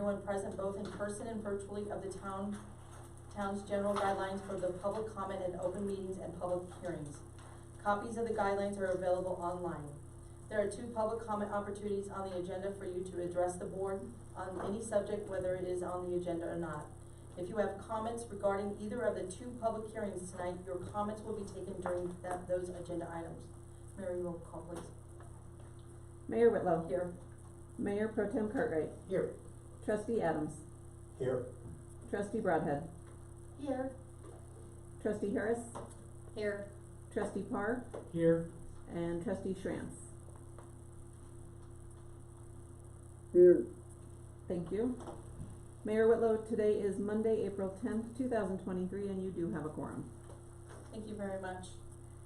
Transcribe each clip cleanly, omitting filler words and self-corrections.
everyone present, both in person and virtually, of the town's general guidelines for the public comment and open meetings and public hearings. Copies of the guidelines are available online. There are 2 public comment opportunities on the agenda for you to address the board on any subject, whether it is on the agenda or not. If you have comments regarding either of the 2 public hearings tonight, your comments will be taken during those agenda items. Mary, roll call, please. Mayor Whitlow. Here. Mayor Pro Tem Cartwright. Here. Trustee Adams. Here. Trustee Broadhead. Here. Trustee Harris. Here. Trustee Parr. Here. And Trustee Schrantz. Here. Thank you. Mayor Whitlow, today is Monday, April 10th, 2023, and you do have a quorum. Thank you very much.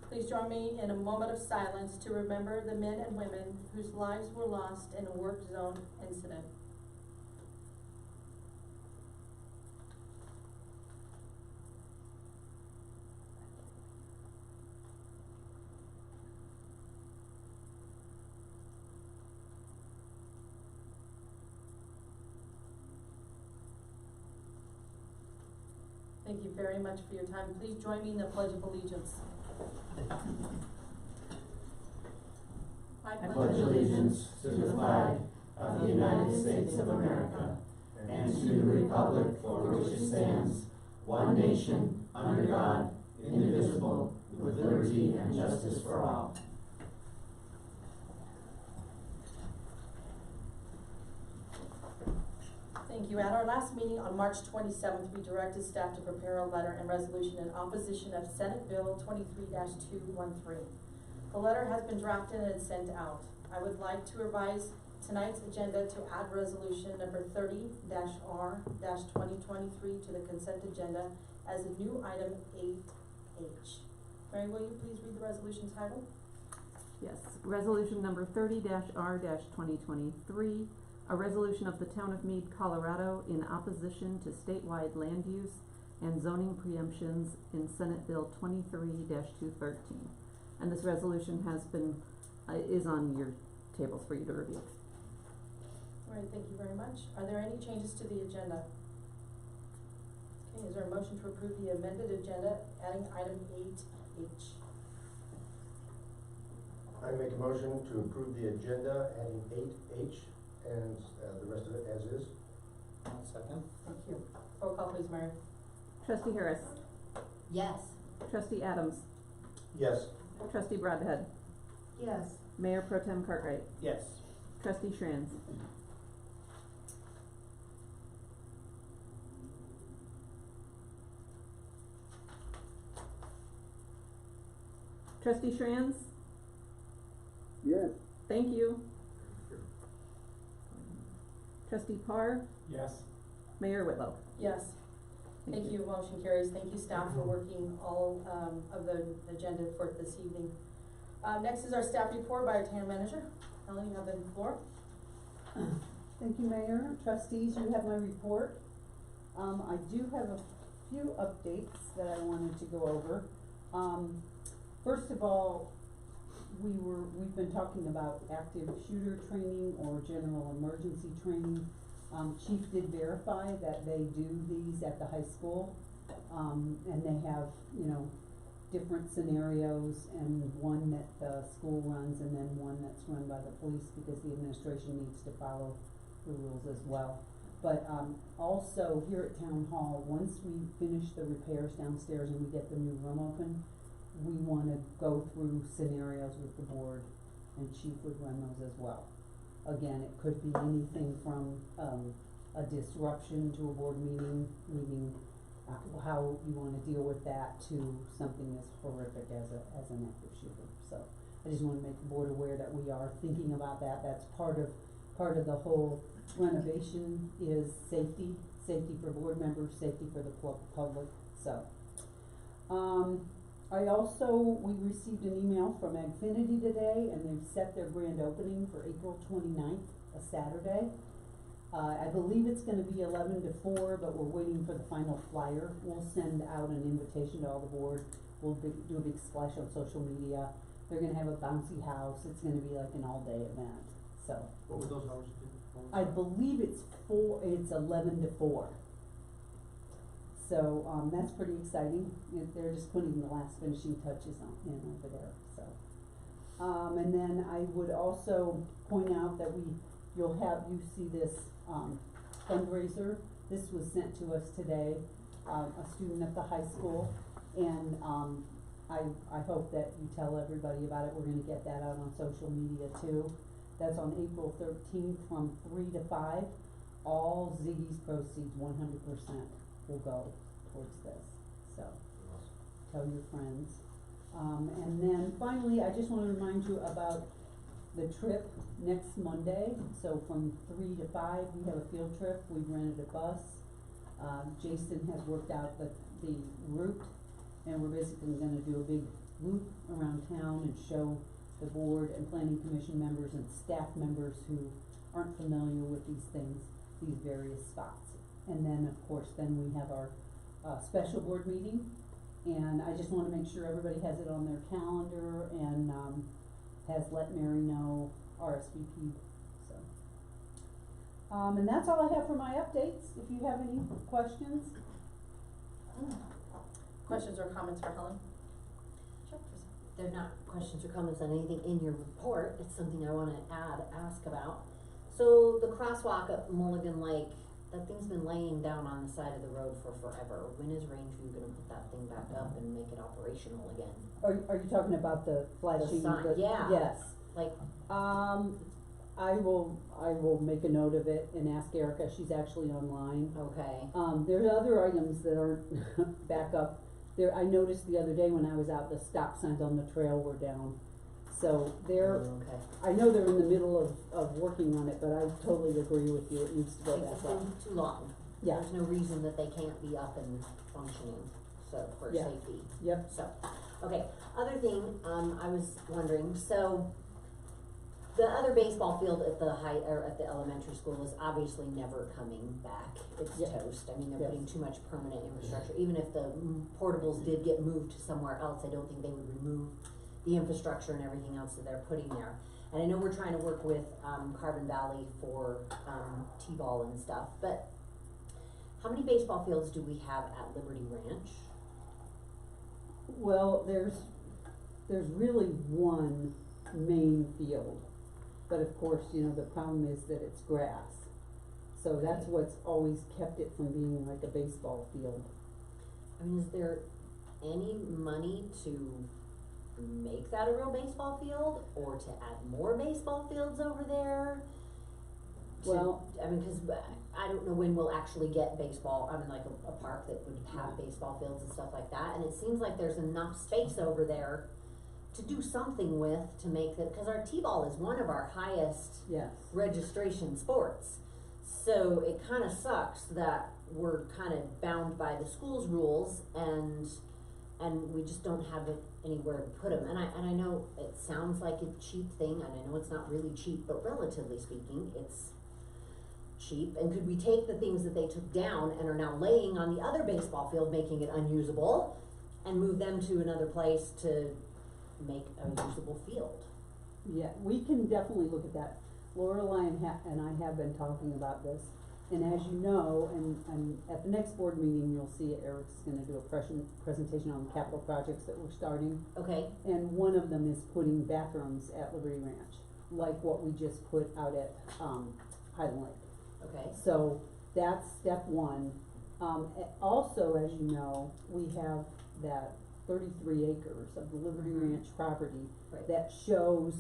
Please join me in a moment of silence to remember the men and women whose lives were lost in a work zone incident. Thank you very much for your time. Please join me in the Pledge of Allegiance. I pledge allegiance to the flag of the United States of America and to the republic for which it stands, one nation, under God, indivisible, with liberty and justice for all. Thank you. At our last meeting on March 27th, we directed staff to prepare a letter and resolution in opposition of Senate Bill 23-213. The letter has been drafted and sent out. I would like to revise tonight's agenda to add resolution number 30-R-2023 to the consent agenda as a new item 8H. Mary, will you please read the resolution title? Yes, resolution number 30-R-2023, a resolution of the Town of Mead, Colorado, in opposition to statewide land use and zoning preemptions in Senate Bill 23-213. And this resolution has been, is on your tables for you to review. All right, thank you very much. Are there any changes to the agenda? Okay, is there a motion to approve the amended agenda, adding item 8H? I make a motion to approve the agenda, adding 8H and the rest of it as is. I'll second. Thank you. Roll call, please, Mary. Trustee Harris. Yes. Trustee Adams. Yes. Trustee Broadhead. Yes. Mayor Pro Tem Cartwright. Yes. Trustee Schrantz. Trustee Schrantz? Yes. Thank you. Trustee Parr? Yes. Mayor Whitlow? Yes. Thank you. Motion carries. Thank you, staff, for working all of the agenda for this evening. Next is our staff report by our town manager. Helen, you have the floor. Thank you, Mayor. Trustees, you have my report. I do have a few updates that I wanted to go over. First of all, we've been talking about active shooter training or general emergency training. Chief did verify that they do these at the high school, and they have, different scenarios, and one that the school runs and then one that's run by the police, because the administration needs to follow the rules as well. But also here at Town Hall, once we finish the repairs downstairs and we get the new room open, we want to go through scenarios with the board, and Chief would run those as well. Again, it could be anything from a disruption to a board meeting, how you want to deal with that, to something as horrific as an active shooter. So I just want to make the board aware that we are thinking about that. That's part of the whole renovation is safety for board members, safety for the public. So we received an email from Agfinity today, and they've set their grand opening for April 29th, a Saturday. I believe it's going to be 11 to 4, but we're waiting for the final flyer. We'll send out an invitation to all the board. We'll do a big splash on social media. They're going to have a bouncy house. It's going to be like an all-day event. So. What were those hours again? I believe it's 11 to 4. So, that's pretty exciting. They're just putting the last finishing touches in over there, so. And then I would also point out that you see this, fundraiser. This was sent to us today, a student at the high school, and, I hope that you tell everybody about it. We're gonna get that out on social media too. That's on April 13th from 3 to 5. All Ziggy's proceeds, 100% will go towards this, so tell your friends. And then finally, I just wanna remind you about the trip next Monday. So from 3 to 5, we have a field trip. We've rented a bus. Jason has worked out the route, and we're basically gonna do a big loop around town and show the board and planning commission members and staff members who aren't familiar with these things, these various spots. And then, of course, then we have our, special board meeting, and I just wanna make sure everybody has it on their calendar and, has let Mary know RSVP, so. And that's all I have for my updates. If you have any questions. Questions or comments for Helen? Sure. They're not questions or comments on anything in your report, it's something I wanna ask about. So the crosswalk at Mulligan Lake, that thing's been laying down on the side of the road for forever. When is Rangeview gonna put that thing back up and make it operational again? Are you talking about the flashing? sign, yeah. Yes. Like, I will make a note of it and ask Erica. She's actually online. okay, There's other items that aren't back up. There, I noticed the other day when I was out, the stop signs on the trail were down. So they're, okay. I know they're in the middle of working on it, but I totally agree with you. It needs to go It's back just up. been too long. Yeah. There's no reason that they can't be up and functioning, so, for Yeah. safety. Yep. So, okay, other thing, I was wondering, so the other baseball field at the at the elementary school is obviously never coming back. It's Yeah. toast. I mean, they're Yes. putting too much permanent infrastructure. Even if the portables did get moved to somewhere else, I don't think they would remove the infrastructure and everything else that they're putting there. And I know we're trying to work with, Carbon Valley for, T-ball and stuff, but how many baseball fields do we have at Liberty Ranch? Well, there's really one main field, but of course, you know, the problem is that it's grass. So that's what's always kept it from being like a baseball field. I mean, is there any money to make that a real baseball field, or to add more baseball fields over there? Well- I mean, cause I don't know when we'll actually get baseball, I mean, like a park that would have baseball fields and stuff like that, and it seems like there's enough space over there to do something with, to make that, cause our T-ball is one of our highest Yes. registration sports. So it kinda sucks that we're kinda bound by the school's rules and we just don't have it anywhere to put them. And I know it sounds like a cheap thing, and I know it's not really cheap, but relatively speaking, it's cheap. And could we take the things that they took down and are now laying on the other baseball field, making it unusable, and move them to another place to make a usable field? Yeah, we can definitely look at that. Lorelei and I have been talking about this, and as you know, and at the next board meeting, you'll see Eric's gonna do a presentation on the capital projects that we're starting, Okay, and one of them is putting bathrooms at Liberty Ranch, like what we just put out at, Highland Lake. okay, So that's step one. Also, as you know, we have that 33 acres of the Liberty Ranch property right. that shows,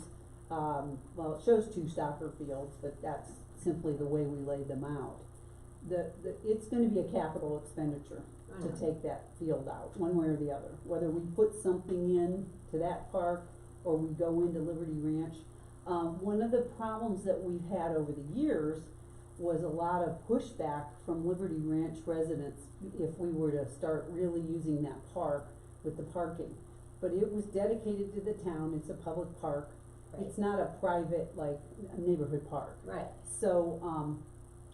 well, it shows 2 soccer fields, but that's simply the way we laid them out. It's gonna be a capital expenditure I to know. take that field out, one way or the other. Whether we put something in to that park or we go into Liberty Ranch. One of the problems that we've had over the years was a lot of pushback from Liberty Ranch residents if we were to start really using that park with the parking. But it was dedicated to the town, it's a public park, Right. it's not a private, like, a neighborhood park. Right, So,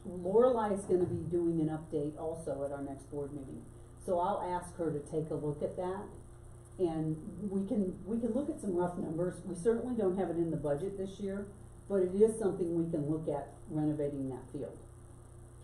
Lorelai's gonna be doing an update also at our next board meeting. So I'll ask her to take a look at that, and we can look at some rough numbers. We certainly don't have it in the budget this year, but it is something we can look at renovating that field.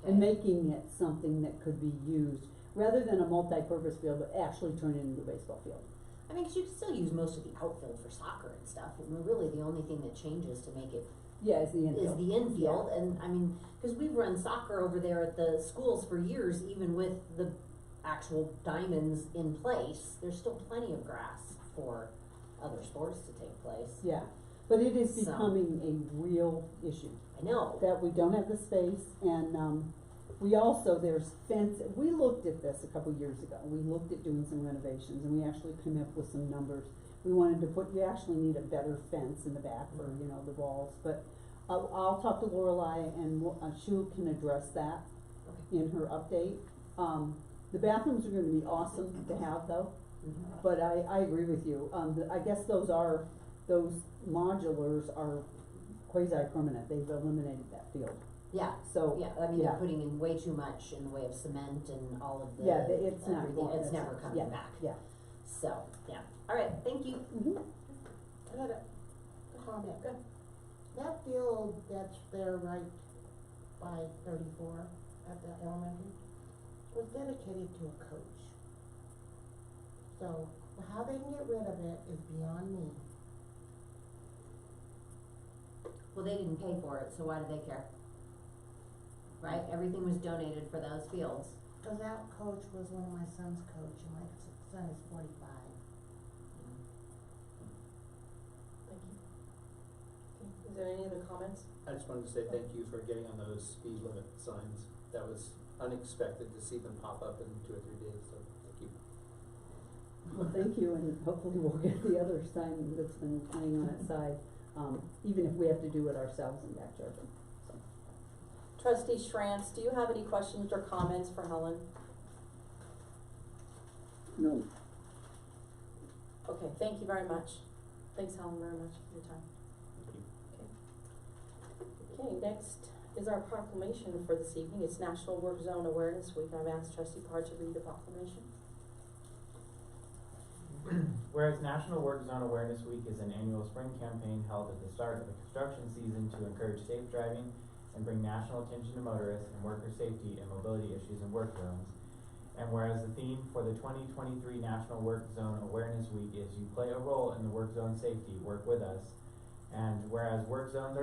And Okay. making it something that could be used, rather than a multi-purpose field, but actually turn it into a baseball field. I mean, 'cause you can still use most of the outfield for soccer and stuff, and really the only thing that changes to make it Yeah, it's the infield. is the infield, and I mean, cause we've run soccer over there at the schools for years, even with the actual diamonds in place, there's still plenty of grass for other sports to take place. Yeah, but it is So- becoming a real issue, I know, that we don't have the space, and, we also, there's fence, we looked at this a couple years ago, we looked at doing some renovations, and we actually came up with some numbers. We wanted to put, you actually need a better fence in the back for, you know, the walls, but I'll talk to Lorelei, and she can address that in her update. The bathrooms are gonna be awesome to have though, but I agree with you, I guess those modulars are quasi-permanent, they've eliminated that field, yeah, so. yeah, I mean, they're yeah. putting in way too much in the way of cement and all of the, Yeah, it's not everything, going, it's that's- never coming yeah, back. Yeah. So, yeah, alright, thank you. Mhm. I had a comment. Good. That field that's there right by 34 at the elementary was dedicated to a coach. So how they can get rid of it is beyond me. Well, they didn't pay for it, so why do they care? Right, everything was donated for those fields. Cause that coach was one of my son's coach, and my son is 45. Thank you. Okay, is there any other comments? I just wanted to say thank you for getting on those speed limit signs. That was unexpected to see them pop up in 2 or 3 days, so thank you. Well, thank you, and hopefully we'll get the other sign that's been laying on its side, even if we have to do it ourselves in backyard. So. Trustee Schrantz, do you have any questions or comments for Helen? No. Okay, thank you very much. Thanks, Helen, very much for your time. Thank you. Okay, next is our proclamation for this evening. It's National Work Zone Awareness Week. I've asked Trustee Parr to read the proclamation. Whereas National Work Zone Awareness Week is an annual spring campaign held at the start of the construction season to encourage safe driving and bring national attention to motorists and worker safety and mobility issues in work zones. And whereas the theme for the 2023 National Work Zone Awareness Week is You Play a Role in the Work Zone Safety, Work With Us. And whereas work zones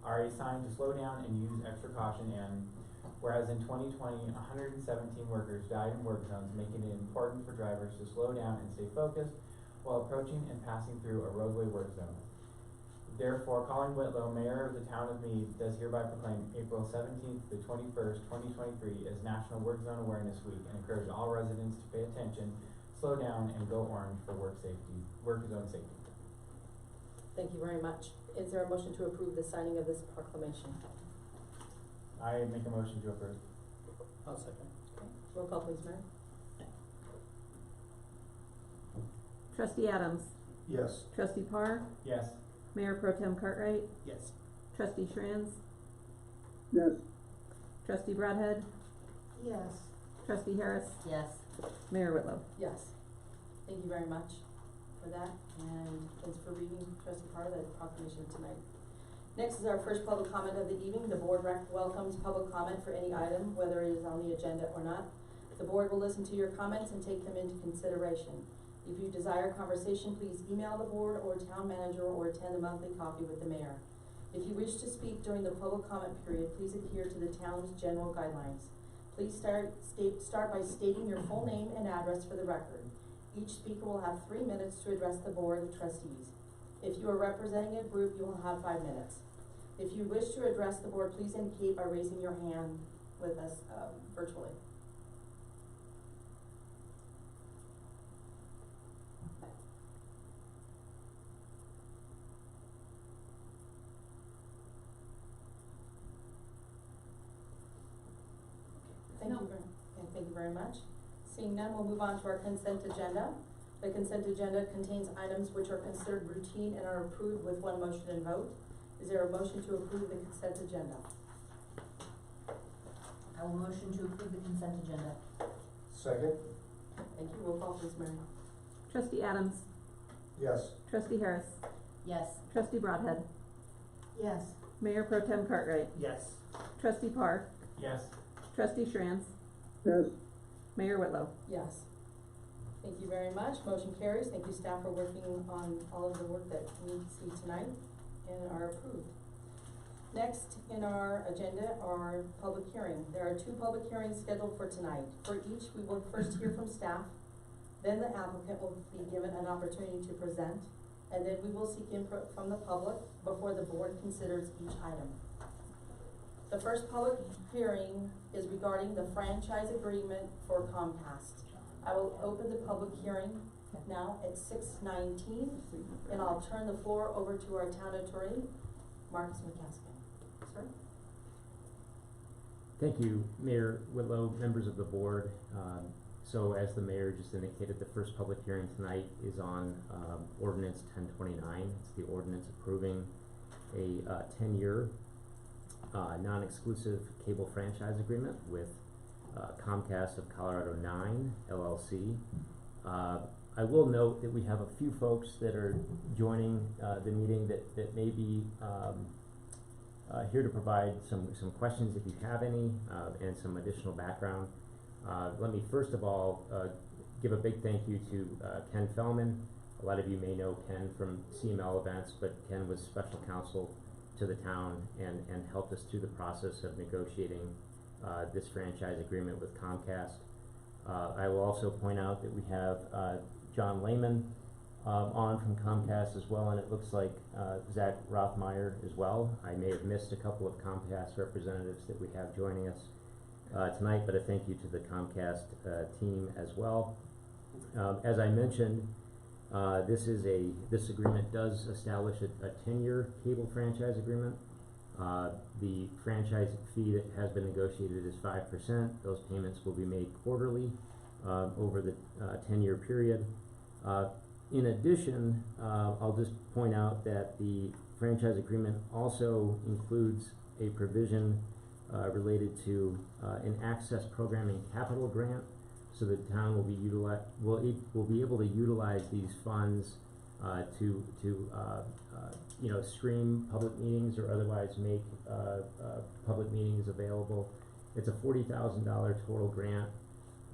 are a sign to slow down and use extra caution, and whereas in 2020, 117 workers died in work zones, making it important for drivers to slow down and stay focused while approaching and passing through a roadway work zone. Therefore, Colin Whitlow, Mayor of the Town of Mead, does hereby proclaim April 17th to 21st, 2023 as National Work Zone Awareness Week, and encourage all residents to pay attention, slow down, and go orange for work zone safety. Thank you very much. Is there a motion to approve the signing of this proclamation? I make a motion to approve. I'll second. Okay, roll call please, Mary. Trustee Adams, Yes. Trustee Parr, Yes. Mayor Pro Tem Cartwright, Yes. Trustee Schrantz, Yes. Trustee Bradhead, Yes. Trustee Harris, Yes, Mayor Whitlow. Yes. Thank you very much for that, and thanks for reading, Trustee Parr, the proclamation tonight. Next is our first public comment of the evening. The board welcomes public comment for any item, whether it is on the agenda or not. The board will listen to your comments and take them into consideration. If you desire conversation, please email the board or town manager or attend a monthly coffee with the mayor. If you wish to speak during the public comment period, please adhere to the town's general guidelines. Please start by stating your full name and address for the record. Each speaker will have 3 minutes to address the board of trustees. If you are representing a group, you will have 5 minutes. If you wish to address the board, please indicate by raising your hand with us virtually. Thank you very much. Seeing none, we'll move on to our consent agenda. The consent agenda contains items which are considered routine and are approved with one motion and vote. Is there a motion to approve the consent agenda? I will motion to approve the consent agenda. Second? Thank you. Roll call please, Mary. Trustee Adams, Yes. Trustee Harris, Yes, Trustee Bradhead, Yes. Mayor Pro Tem Cartwright, Yes. Trustee Park, Yes. Trustee Schranz, Yes. Mayor Whitlow. Yes. Thank you very much. Motion carries. Thank you, staff, for working on all of the work that we see tonight and are approved. Next in our agenda are public hearing. There are 2 public hearings scheduled for tonight. For each, we will first hear from staff, then the applicant will be given an opportunity to present, and then we will seek input from the public before the board considers each item. The first public hearing is regarding the franchise agreement for Comcast. I will open the public hearing now at 6:19, and I'll turn the floor over to our town attorney, Marcus McCaskill. Sir? Thank you, Mayor Whitlow, members of the board. So as the mayor just indicated, the first public hearing tonight is on ordinance 1029. It's the ordinance approving a 10-year non-exclusive cable franchise agreement with Comcast of Colorado 9 LLC. I will note that we have a few folks that are joining the meeting that may be here to provide some questions if you have any, and some additional background. Let me first of all give a big thank you to Ken Fellman. A lot of you may know Ken from CML events, but Ken was special counsel to the town and helped us through the process of negotiating this franchise agreement with Comcast. I will also point out that we have John Lehman on from Comcast as well, and it looks like Zach Rothmeyer as well. I may have missed a couple of Comcast representatives that we have joining us tonight, but a thank you to the Comcast team as well. As I mentioned, this agreement does establish a 10-year cable franchise agreement. The franchise fee that has been negotiated is 5%. Those payments will be made quarterly over the 10-year period. In addition, I'll just point out that the franchise agreement also includes a provision related to an access programming capital grant, so the town will be able to utilize these funds to stream public meetings or otherwise make public meetings available. It's a $40,000 total grant.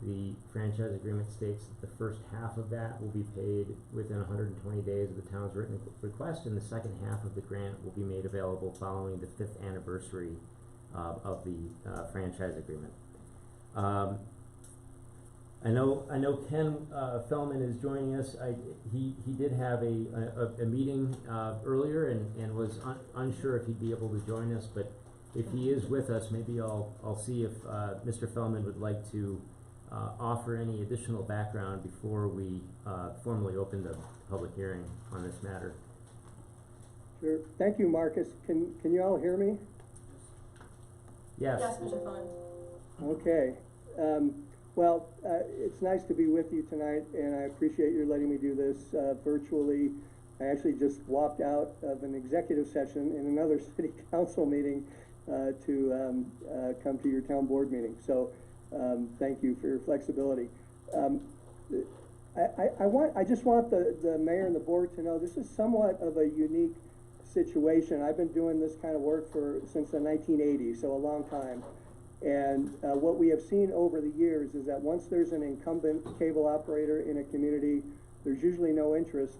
The franchise agreement states that the first half of that will be paid within 120 days of the town's written request, and the second half of the grant will be made available following the 5th anniversary of the franchise agreement. I know Ken Fellman is joining us. He did have a meeting earlier and was unsure if he'd be able to join us, but if he is with us, maybe I'll see if Mr. Fellman would like to offer any additional background before we formally open the public hearing on this matter. Sure. Thank you, Marcus. Can you all hear me? Yes. Yes, Mr. Fun. Okay. Well, it's nice to be with you tonight, and I appreciate your letting me do this virtually. I actually just walked out of an executive session in another city council meeting to come to your town board meeting. So thank you for your flexibility. I just want the mayor and the board to know this is somewhat of a unique situation. I've been doing this kind of work since the 1980s, so a long time. And what we have seen over the years is that once there's an incumbent cable operator in a community, there's usually no interest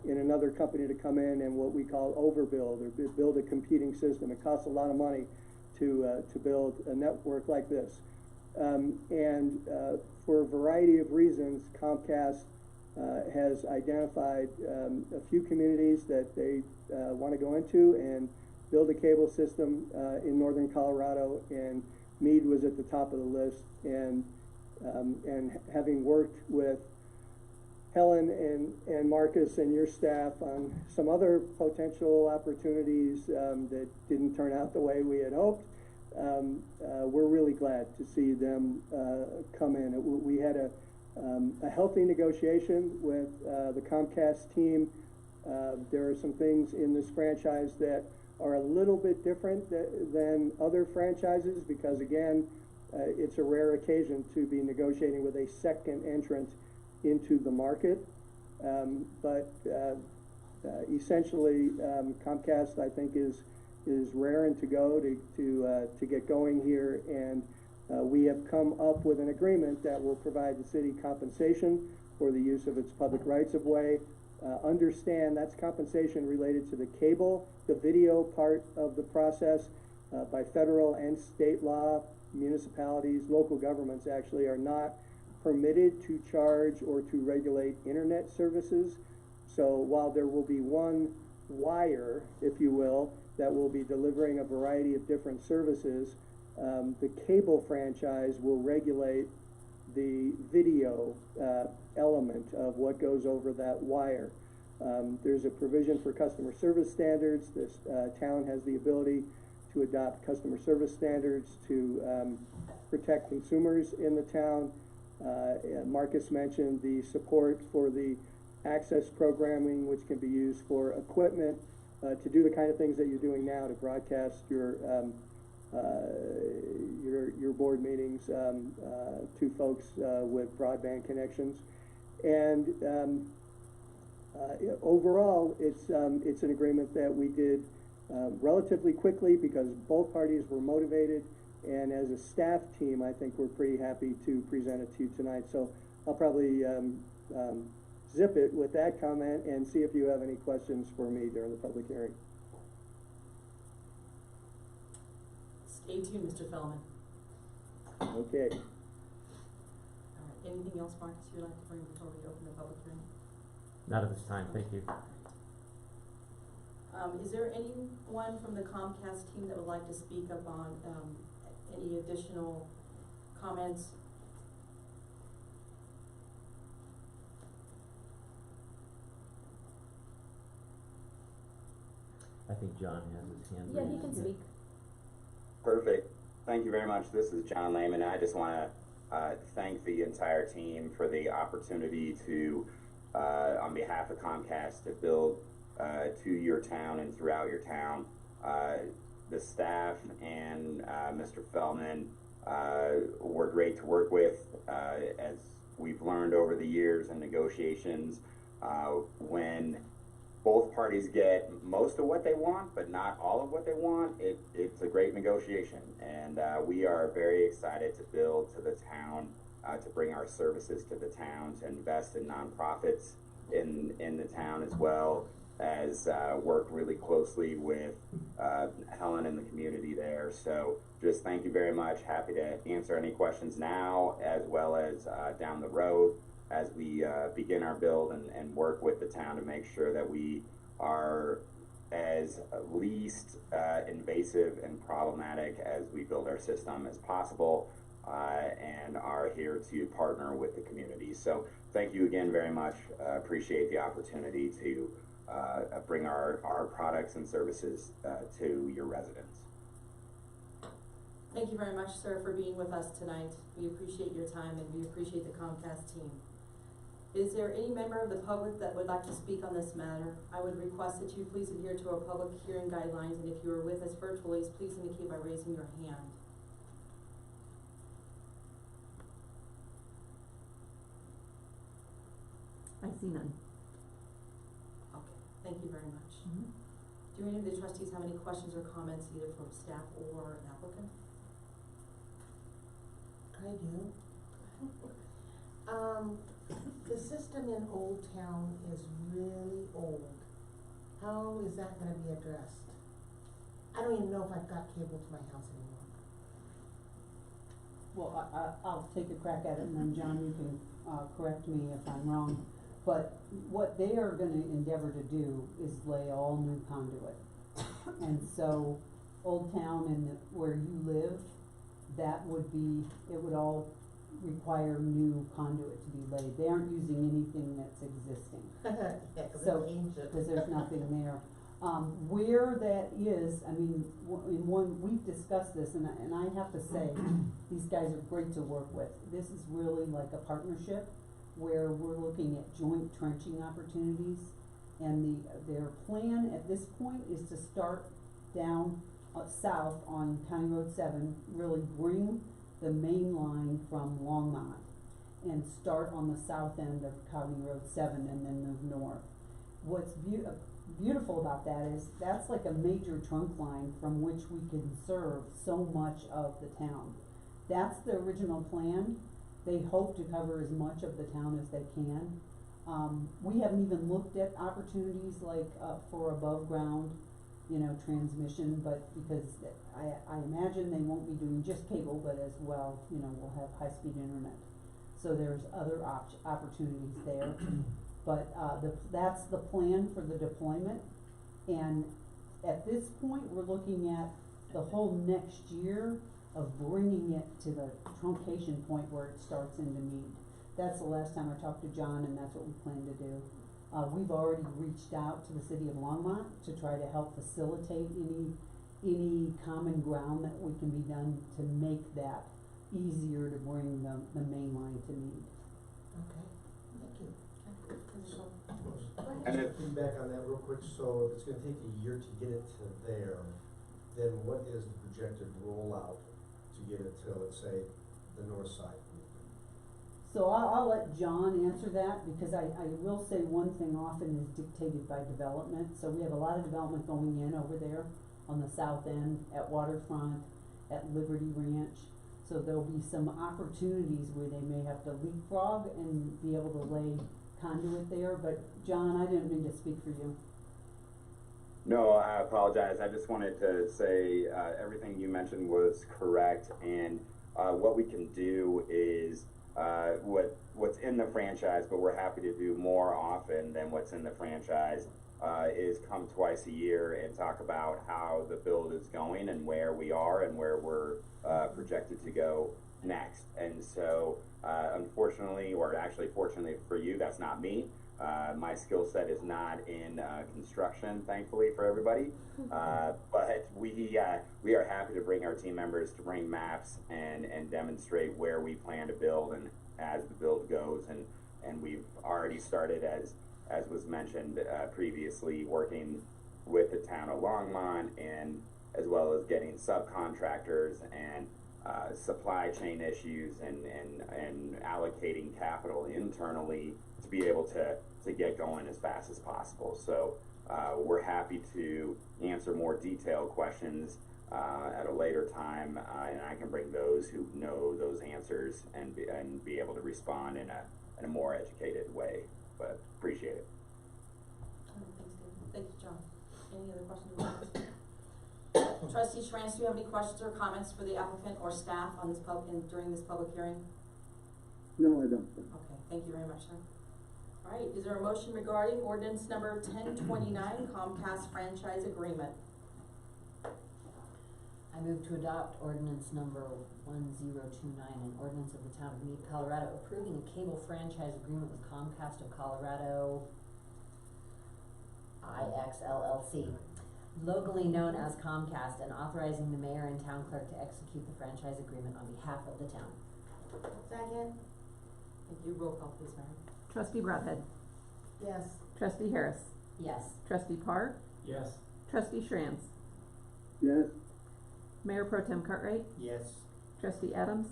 in another company to come in and what we call overbuild or build a competing system. It costs a lot of money to build a network like this. For a variety of reasons, Comcast has identified a few communities that they want to go into and build a cable system in northern Colorado, and Mead was at the top of the list. And having worked with Helen and Marcus and your staff on some other potential opportunities that didn't turn out the way we had hoped, we're really glad to see them come in. We had a healthy negotiation with the Comcast team. There are some things in this franchise that are a little bit different than other franchises because, again, it's a rare occasion to be negotiating with a second entrant into the market. But essentially, Comcast, I think, is is raring to go to get going here, and we have come up with an agreement that will provide the city compensation for the use of its public rights of way. Understand that's compensation related to the cable, the video part of the process. By federal and state law, municipalities, local governments actually are not permitted to charge or to regulate internet services. So while there will be one wire, if you will, that will be delivering a variety of different services, the cable franchise will regulate the video element of what goes over that wire. There's a provision for customer service standards. This town has the ability to adopt customer service standards to protect consumers in the town. Marcus mentioned the support for the access programming, which can be used for equipment to do the kind of things that you're doing now to broadcast your board meetings to folks with broadband connections. And overall, it's an agreement that we did relatively quickly because both parties were motivated, and as a staff team, I think we're pretty happy to present it to you tonight. So I'll probably zip it with that comment and see if you have any questions for me during the public hearing. Stay tuned, Mr. Fellman. Okay. All right, anything else, Marcus, you'd like to bring before we open the public hearing? Not at this time, thank you. Is there anyone from the Comcast team that would like to speak up on any additional comments? I think John has his hand Yeah, raised. he can speak. Perfect. Thank you very much. This is John Lehman. I just want to thank the entire team for the opportunity to, on behalf of Comcast, to build to your town and throughout your town. The staff and Mr. Feldman were great to work with. As we've learned over the years in negotiations, when both parties get most of what they want, but not all of what they want, it's a great negotiation. And we are very excited to build to the town, to bring our services to the town, to invest in nonprofits in the town, as well as work really closely with Helen and the community there. So just thank you very much. Happy to answer any questions now, as well as down the road, as we begin our build and work with the town to make sure that we are as least invasive and problematic as we build our system as possible, and are here to partner with the community. So thank you again very much. Appreciate the opportunity to bring our products and services to your residents. Thank you very much, sir, for being with us tonight. We appreciate your time and we appreciate the Comcast team. Is there any member of the public that would like to speak on this matter? I would request that you please adhere to our public hearing guidelines, and if you are with us virtually, please indicate by raising your hand. I see none. Okay, thank you very much. Mm-hmm. Do any of the trustees have any questions or comments either from staff or applicant? I do. The system in Old Town is really old. How is that gonna be addressed? I don't even know if I've got cable to my house anymore. Well, I'll take a crack at it, and then John, you can correct me if I'm wrong. But what they are gonna endeavor to do is lay all new conduit. And so, Old Town and where you live, that would be, it would all require new conduit to be laid. They aren't using anything that's existing. Yeah, 'cause So, it's ancient. because there's nothing there. Where that is, I mean, in one, we've discussed this, and I have to say, these guys are great to work with. This is really like a partnership where we're looking at joint trenching opportunities. And their plan at this point is to start down south on County Road 7, really bring the main line from Longmont and start on the south end of County Road 7 and then move north. What's beautiful about that is that's like a major trunk line from which we can serve so much of the town. That's the original plan. They hope to cover as much of the town as they can. We haven't even looked at opportunities like, for above ground, transmission, but because I imagine they won't be doing just cable, but as well, we'll have high-speed internet. So there's other opportunities there. But, that's the plan for the deployment. And at this point, we're looking at the whole next year of bringing it to the truncation point where it starts into Mead. That's the last time I talked to John, and that's what we plan to do. We've already reached out to the city of Longmont to try to help facilitate any common ground that we can be done to make that easier to bring the main line to Mead. Okay, thank you. And Just it- to piggyback on that real quick, so if it's gonna take a year to get it to there, then what is the projected rollout to get it to, let's say, the north side? So I'll let John answer that, because I will say one thing often is dictated by development. So we have a lot of development going in over there on the south end, at Waterfront, at Liberty Ranch. So there'll be some opportunities where they may have to leapfrog and be able to lay conduit there, but John, I didn't mean to speak for you. No, I apologize. I just wanted to say everything you mentioned was correct, and what we can do is what's in the franchise, but we're happy to do more often than what's in the franchise, is come twice a year and talk about how the build is going and where we are and where we're projected to go next. And so, unfortunately, or actually fortunately for you, that's not me. My skill set is not in construction, thankfully for everybody. But we are happy to bring our team members to bring maps and demonstrate where we plan to build and as the build goes. And we've already started, as was mentioned previously, working with the town of Longmont, and as well as getting subcontractors and supply chain issues and allocating capital internally to be able to get going as fast as possible. So we're happy to answer more detailed questions at a later time, and I can bring those who know those answers and be able to respond in a more educated way. But appreciate it. Thanks, David. Thank you, John. Any other questions or comments? Trustee Schranz, do you have any questions or comments for the applicant or staff on this during this public hearing? No, I don't. Okay, thank you very much, sir. All right, is there a motion regarding ordinance number 1029, Comcast franchise agreement? I move to adopt ordinance number 1029, an ordinance of the town of Mead, Colorado, approving a cable franchise agreement with Comcast of Colorado, IXLLC, locally known as Comcast, and authorizing the mayor and town clerk to execute the franchise agreement on behalf of the town. Second? Thank you. Roll call, please, Mary. Trustee Brothead. Yes. Trustee Harris. Yes. Trustee Parr. Yes. Trustee Schranz. Yes. Mayor Pro Tem Cartwright. Yes. Trustee Adams.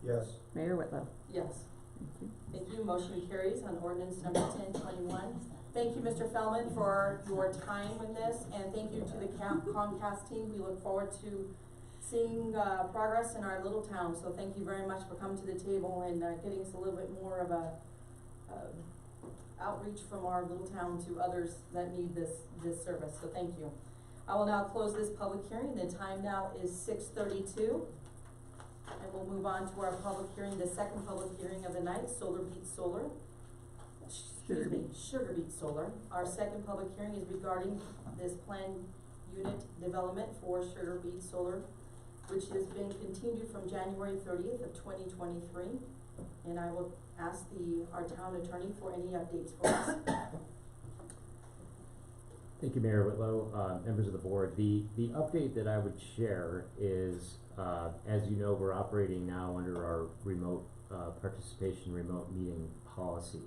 Yes. Mayor Whitlow. Yes. Thank you. Thank you. Motion carries on ordinance number 1021. Thank you, Mr. Feldman, for your time in this, and thank you to the Comcast team. We look forward to seeing progress in our little town. So thank you very much for coming to the table and getting us a little bit more of a outreach from our little town to others that need this service. So thank you. I will now close this public hearing. The time now is 6:32. And we'll move on to our public hearing, the second public hearing of the night, Sugar Beet Solar. Sugar Beet Solar. Our second public hearing is regarding this planned unit development for Sugar Beet Solar, which has been continued from January 30th of 2023. And I will ask our town attorney for any updates for us. Thank you, Mayor Whitlow, members of the board. The update that I would share is, as you know, we're operating now under our remote participation, remote meeting policy.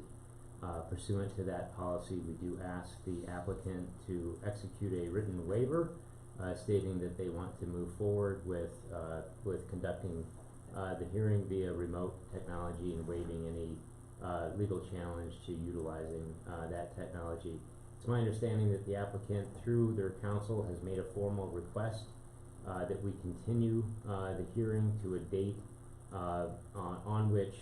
Pursuant to that policy, we do ask the applicant to execute a written waiver stating that they want to move forward with conducting the hearing via remote technology and waiving any legal challenge to utilizing that technology. It's my understanding that the applicant, through their counsel, has made a formal request that we continue the hearing to a date on which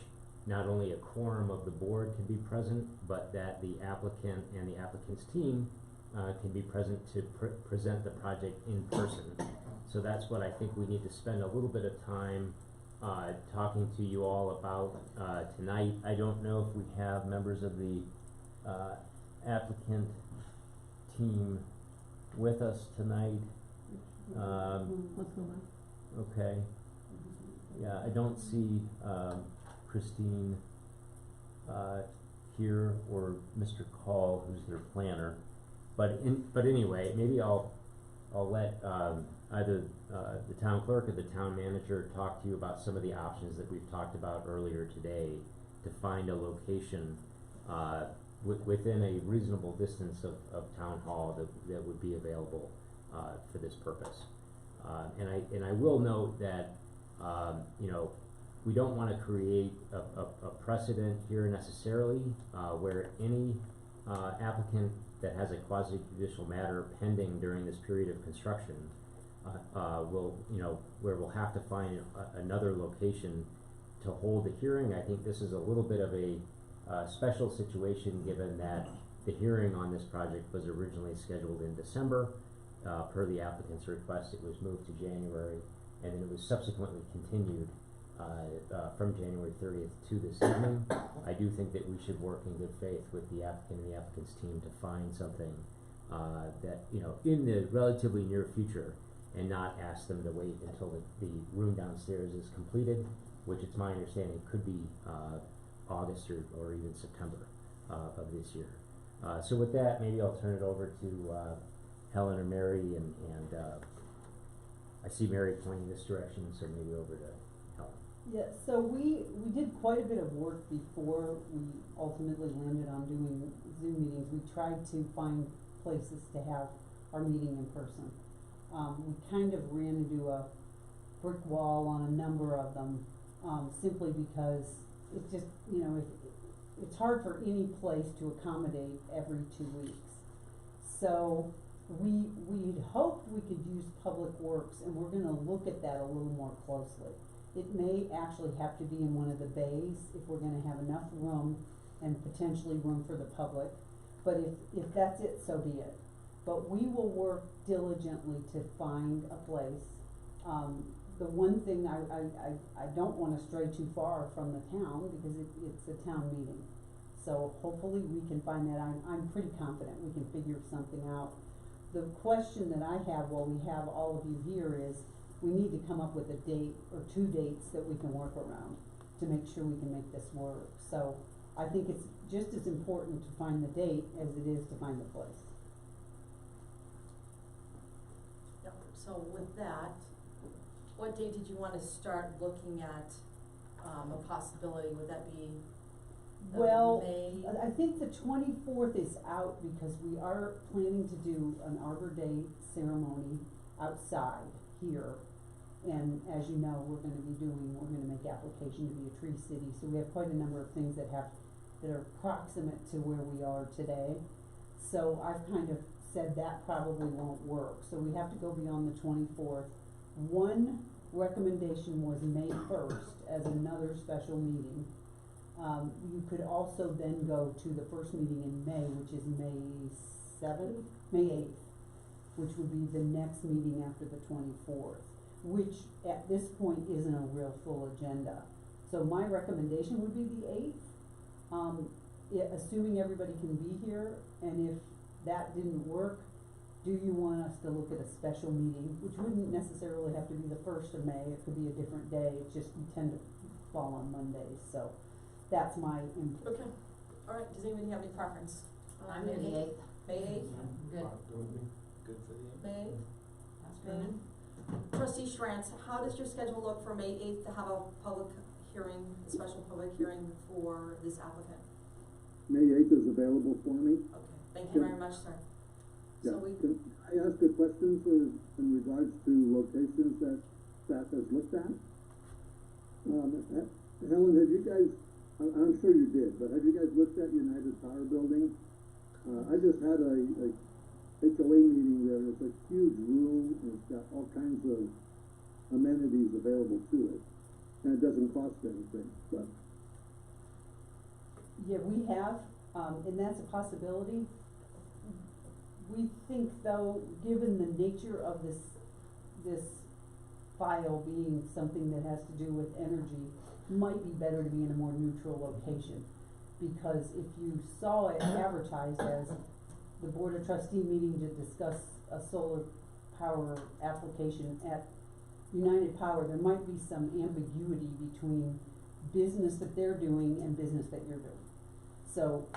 not only a quorum of the board can be present, but that the applicant and the applicant's team can be present to present the project in person. So that's what I think we need to spend a little bit of time talking to you all about tonight. I don't know if we have members of the applicant team with us tonight. What's going on? Okay. Yeah, I don't see Christine here, or Mr. Call, who's their planner. But anyway, maybe I'll let either the town clerk or the town manager talk to you about some of the options that we've talked about earlier today to find a location within a reasonable distance of town hall that would be available for this purpose. And I will note that you know, we don't want to create a precedent here necessarily where any applicant that has a quasi-judicial matter pending during this period of construction will, you know, where we'll have to find another location to hold the hearing. I think this is a little bit of a special situation, given that the hearing on this project was originally scheduled in December. Per the applicant's request, it was moved to January, and then it was subsequently continued from January 30th to this evening. I do think that we should work in good faith with the applicant and the applicant's team to find something that, you know, in the relatively near future, and not ask them to wait until the room downstairs is completed, which it's my understanding could be August or even September of this year. So with that, maybe I'll turn it over to Helen or Mary, and I see Mary pointing this direction, so maybe over to Helen. Yeah, so we did quite a bit of work before we ultimately landed on doing Zoom meetings. We tried to find places to have our meeting in person. We kind of ran into a brick wall on a number of them, simply because it's just, you know, it's hard for any place to accommodate every 2 weeks. So we'd hoped we could use Public Works, and we're gonna look at that a little more closely. It may actually have to be in one of the bays if we're gonna have enough room and potentially room for the public. But if that's it, so be it. But we will work diligently to find a place. The one thing I don't wanna stray too far from the town, because it's a town meeting. So hopefully we can find that. I'm pretty confident we can figure something out. The question that I have while we have all of you here is, we need to come up with a date or 2 dates that we can work around to make sure we can make this work. So I think it's just as important to find the date as it is to find the place. Yep, so with that, what date did you want to start looking at a possibility? Would that be Well, May? I think the 24th is out because we are planning to do an Arbor Day ceremony outside here. And as you know, we're gonna make application to be a tree city, so we have quite a number of things that are proximate to where we are today. So I've kind of said that probably won't work, so we have to go beyond the 24th. One recommendation was May 1st as another special meeting. You could also then go to the first meeting in May, which is May 8th, which would be the next meeting after the 24th, which at this point isn't a real full agenda. So my recommendation would be the 8th, assuming everybody can be here, and if that didn't work, do you want us to look at a special meeting, which wouldn't necessarily have to be the 1st of May, it could be a different day, it's just we tend to fall on Mondays, so that's my input. Okay, alright, does anybody have any preference? I'm May 8th. May 8th? Good. Good for the May 8th? That's May good. 8th? Trustee Schrantz, how does your schedule look for May 8th to have a public hearing, a special public hearing for this applicant? May 8th is available for me. Okay, thank you very much, sir. Yeah. So we, Can I ask a question in regards to locations that staff has looked at? Helen, have you guys, I'm sure you did, but have you guys looked at United Power Building? I just had a HOA meeting there. It's a huge room, and it's got all kinds of amenities available to it. And it doesn't cost anything, but Yeah, we have, and that's a possibility. We think though, given the nature of this file being something that has to do with energy, might be better to be in a more neutral location. Because if you saw it advertised as the Board of Trustee meeting to discuss a solar power application at United Power, there might be some ambiguity between business that they're doing and business that you're doing. So,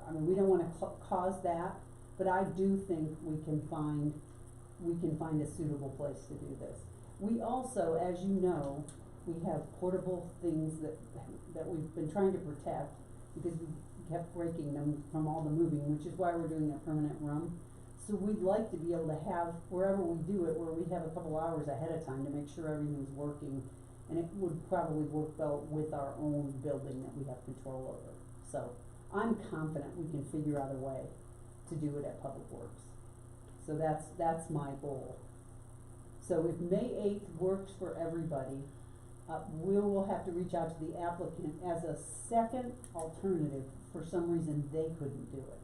I mean, we don't wanna cause that, but I do think we can find a suitable place to do this. We also, as you know, we have portable things that we've been trying to protect because we kept breaking them from all the moving, which is why we're doing a permanent room. So we'd like to be able to have, wherever we do it, where we have a couple hours ahead of time to make sure everything's working. And it would probably work well with our own building that we have control over. So I'm confident we can figure out a way to do it at Public Works. So that's my goal. So if May 8th works for everybody, we will have to reach out to the applicant as a second alternative. For some reason, they couldn't do it.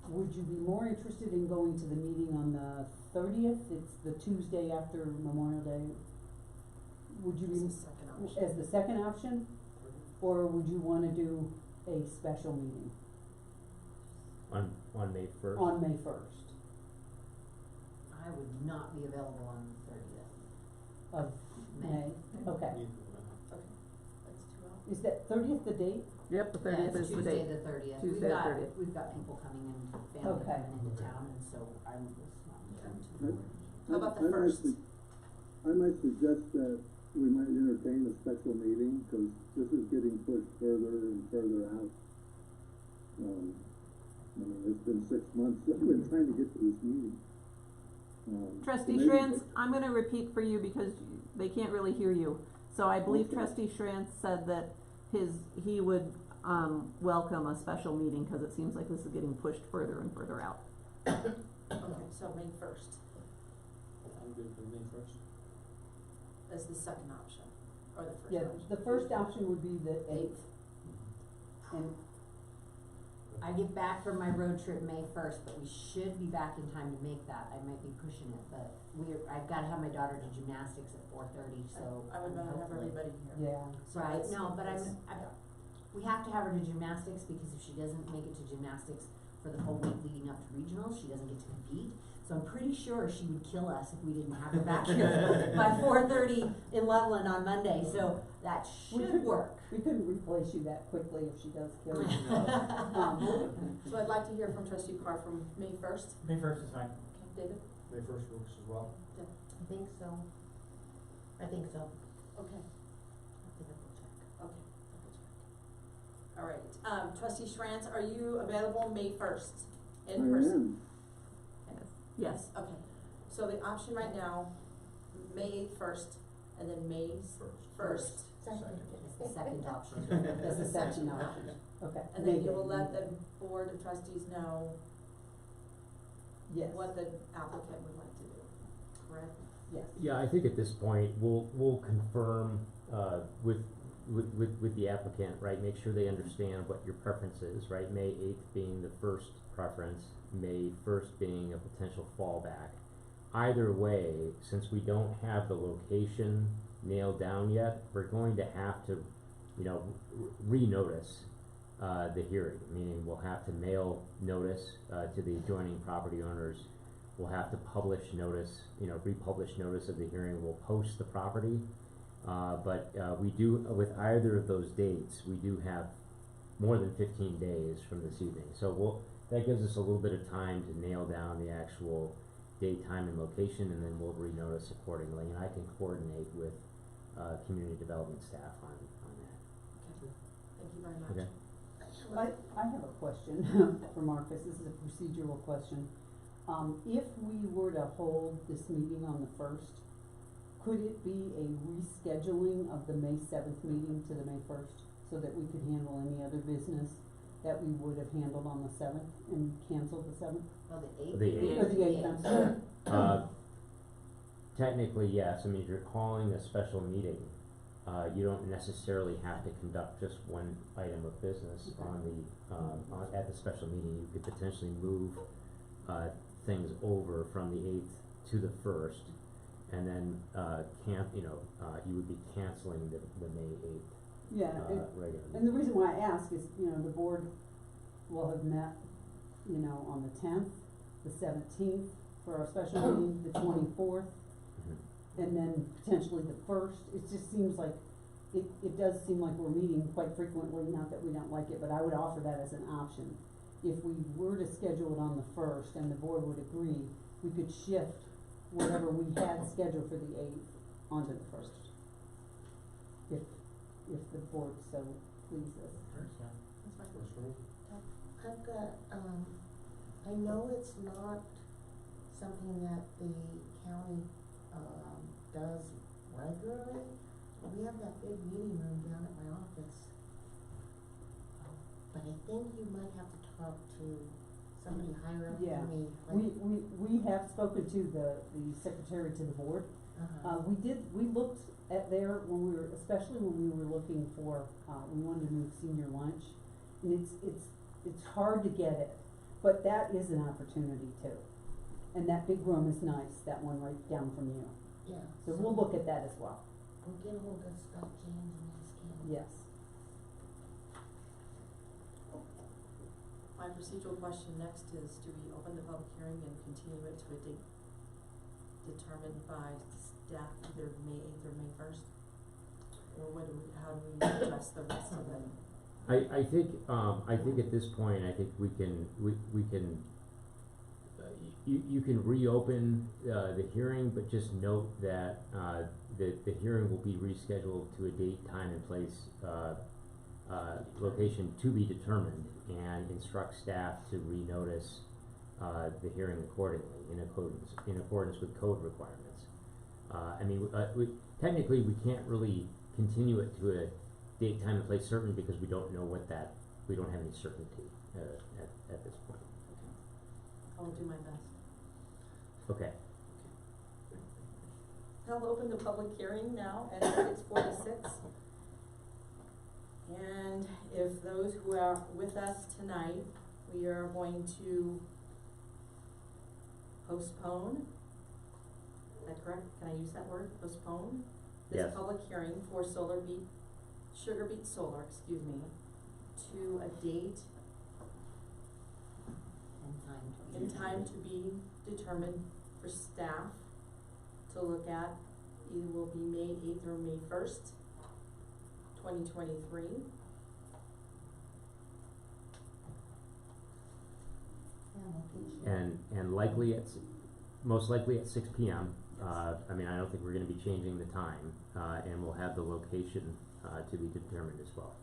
Would you be more interested in going to the meeting on the 30th? It's the Tuesday after Memorial Day. Would you be as the second option? Or would you wanna do a special meeting? On May 1st? On May 1st I would not be available on the 30th. of May? Okay. Okay, that's 2 hours. Is that 30th the date? Yep, the 30th is the date. Tuesday the 30th. Tuesday the 30th. We've got people coming in, family Okay. coming into town, and so I'm just not. How about the I might first? I might suggest that we might entertain a special meeting, cause this is getting pushed further and further out. I mean, it's been 6 months that we've been trying to get to this meeting. Trustee maybe- Schranz, I'm gonna repeat for you because they can't really hear you. So I believe Okay. Trustee Schranz said that he would, welcome a special meeting, cause it seems like this is getting pushed further and further out. Okay, so May 1st I'm good for May 1st. is the second option, or the first Yeah, option? the first option would be the 8th. And I get back from my road trip May 1st, but we should be back in time to make that. I might be pushing it, but I've gotta have my daughter to gymnastics at 4:30, so. I would not have hopefully- everybody here. yeah, Right, That's- no, but that's- we have to have her to gymnastics, because if she doesn't make it to gymnastics for the whole week leading up to regionals, she doesn't get to compete. So I'm pretty sure she would kill us if we didn't have her back here by 4:30 in Loveland on Monday, so that should work. we couldn't replace you that quickly if she does kill you. So I'd like to hear from Trustee Carr from May 1st. May 1st is fine. Okay, David? May 1st works as well. Yeah. I think so. Okay, Have to double check. okay. All right, Trustee Schranz, are you available May 1st in I person? am. Yes. Okay, so the option right now, May 1st, and then May 1st. It's the second option. That's the second option, okay. And then you will let the Board of Trustees know Yes, what the applicant would like to do, correct? yes. Yeah, I think at this point, we'll confirm, with the applicant, right, make sure they understand what your preference is, right? May 8th being the first preference, May 1st being a potential fallback. Either way, since we don't have the location nailed down yet, we're going to have to, renotice, the hearing, meaning we'll have to mail notice, to the adjoining property owners. We'll have to publish notice, republish notice of the hearing, we'll post the property. But we do, with either of those dates, we do have more than 15 days from this evening. So that gives us a little bit of time to nail down the actual date, time, and location, and then we'll renotice accordingly. And I can coordinate with community development staff on that. Okay, thank you very much. Okay. I have a question for Marcus, this is a procedural question. If we were to hold this meeting on the 1st, could it be a rescheduling of the May 7th meeting to the May 1st, so that we could handle any other business that we would have handled on the seventh and canceled the seventh? Oh, the eighth? The eighth. Or the eighth, I'm sorry. Technically, yes, I mean, if you're calling a special meeting, you don't necessarily have to conduct just one item of business Okay. at the special meeting. You could potentially move, things over from the eighth to the first, and then, you would be canceling the May eighth, Yeah, regular and the meeting. reason why I ask is, the board will have met, on the tenth, the 17th for our special meeting, the 24th, Mhm. and then potentially the first. It just seems like, it does seem like we're meeting quite frequently, not that we don't like it, but I would offer that as an option. If we were to schedule it on the first and the board would agree, we could shift whatever we had scheduled for the eighth onto the first. If the board so pleases. Works for me. I've got, I know it's not something that the county, does regularly, but we have that big meeting room down at my office. But I think you might have to talk to somebody higher up Yeah. than me. We have spoken to the secretary to the board. We looked at there when we were, especially when we were looking for, we wanted to move senior lunch. And it's hard to get it, but that is an opportunity too. And that big room is nice, that one right down from you. Yeah. So we'll look at that as well. We'll get ahold of Scott James and ask him. Yes. My procedural question next is, do we open the public hearing and continue it to a date determined by staff, either May eighth or May first? Or how do we address the rest of it? I think at this point, I think we can, you can reopen, the hearing, but just note that, the hearing will be rescheduled to a date, time, and place, location to be determined, and instruct staff to renotice, the hearing accordingly, in accordance with code requirements. Technically, we can't really continue it to a date, time, and place certain, because we don't know we don't have any certainty, at this point. I will do my best. Okay. I'll open the public hearing now at 6:46. And if those who are with us tonight, we are going to postpone, is that correct? Can I use that word, postpone? Yes. This public hearing for Sugar Beet Solar, to a date in time to be determined for staff to look at. Either will be May eighth or May first, 2023. And likely most likely at 6 p.m. I don't think we're gonna be changing the time, and we'll have the location, to be determined as well.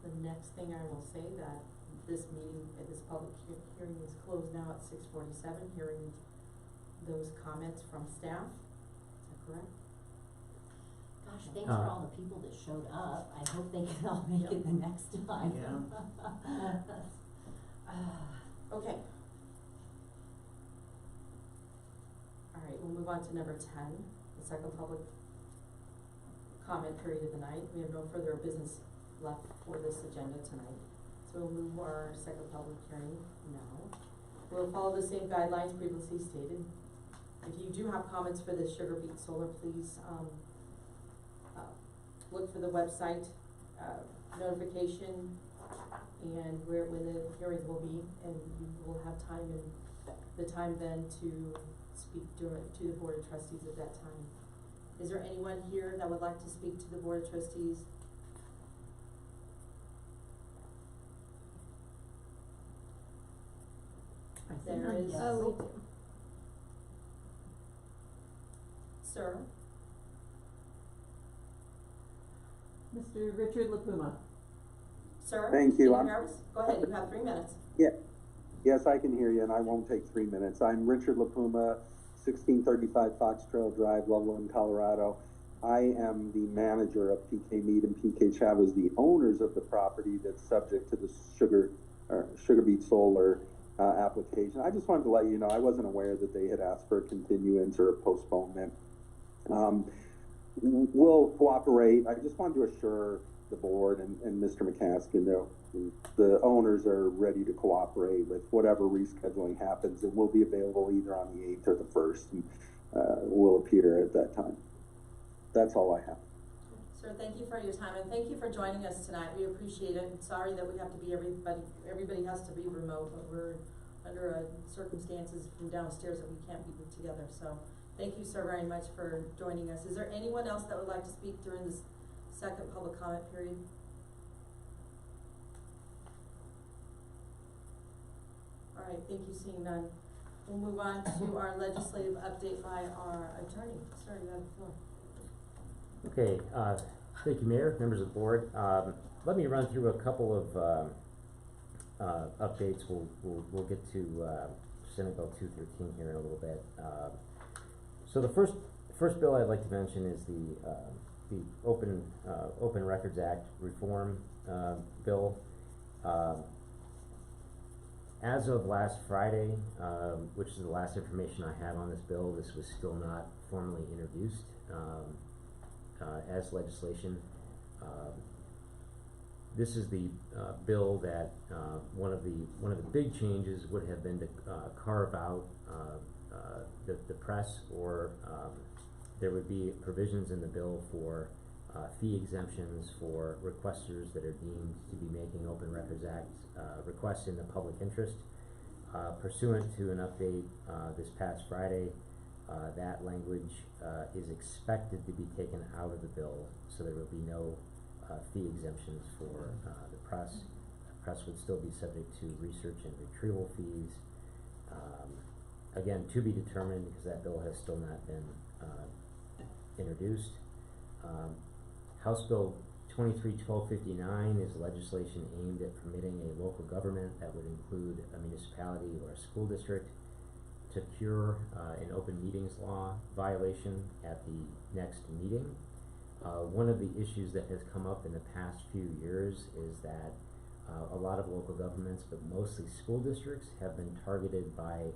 The next thing I will say that this public hearing is closed now at 6:47, hearing those comments from staff. Is that correct? Gosh, thanks for all the people that showed up. I hope they can all make it the next time. Okay. All right, we'll move on to number 10, the second public comment period of the night. We have no further business left for this agenda tonight. So we'll move our second public hearing now. We'll follow the same guidelines previously stated. If you do have comments for this Sugar Beet Solar, please, look for the website, notification, and when the hearings will be, and you will have time then to speak to the Board of Trustees at that time. Is there anyone here that would like to speak to the Board of Trustees? There is. Sir? Mr. Richard LaPuma. Sir? Thank you. Can you hear us? Go ahead, you have 3 minutes. Yes, I can hear you, and I won't take 3 minutes. I'm Richard LaPuma, 1635 Fox Trail Drive, Loveland, Colorado. I am the manager of PK Mead and PK Chavez, the owners of the property that's subject to the Sugar Beet Solar application. I just wanted to let you know, I wasn't aware that they had asked for a continuance or a postponement. We'll cooperate. I just wanted to assure the board and Mr. McCaskill that the owners are ready to cooperate with whatever rescheduling happens, and we'll be available either on the 8th or the 1st, and we'll appear at that time. That's all I have. Sir, thank you for your time, and thank you for joining us tonight. We appreciate it. And sorry that we have to be everybody has to be remote, but we're under circumstances from downstairs that we can't be together. So thank you, sir, very much for joining us. Is there anyone else that would like to speak during this second public comment period? All right, thank you. Seeing none, we'll move on to our legislative update by our attorney. Sir, you have the floor. Okay, thank you, Mayor, members of the board. Let me run through a couple of updates. We'll get to Senate Bill 213 here in a little bit. So the first bill I'd like to mention is the Open Records Act reform bill. As of last Friday, which is the last information I have on this bill, this was still not formally introduced as legislation. This is the bill that one of the big changes would have been to carve out the press, or there would be provisions in the bill for fee exemptions for requesters that are deemed to be making Open Records Act requests in the public interest. Pursuant to an update this past Friday, that language is expected to be taken out of the bill, so there will be no fee exemptions for the press. The press would still be subject to research and retrieval fees. Again, to be determined, because that bill has still not been introduced. House Bill 23-1259 is legislation aimed at permitting a local government, that would include a municipality or a school district, to cure an open meetings law violation at the next meeting. One of the issues that has come up in the past few years is that a lot of local governments, but mostly school districts, have been targeted by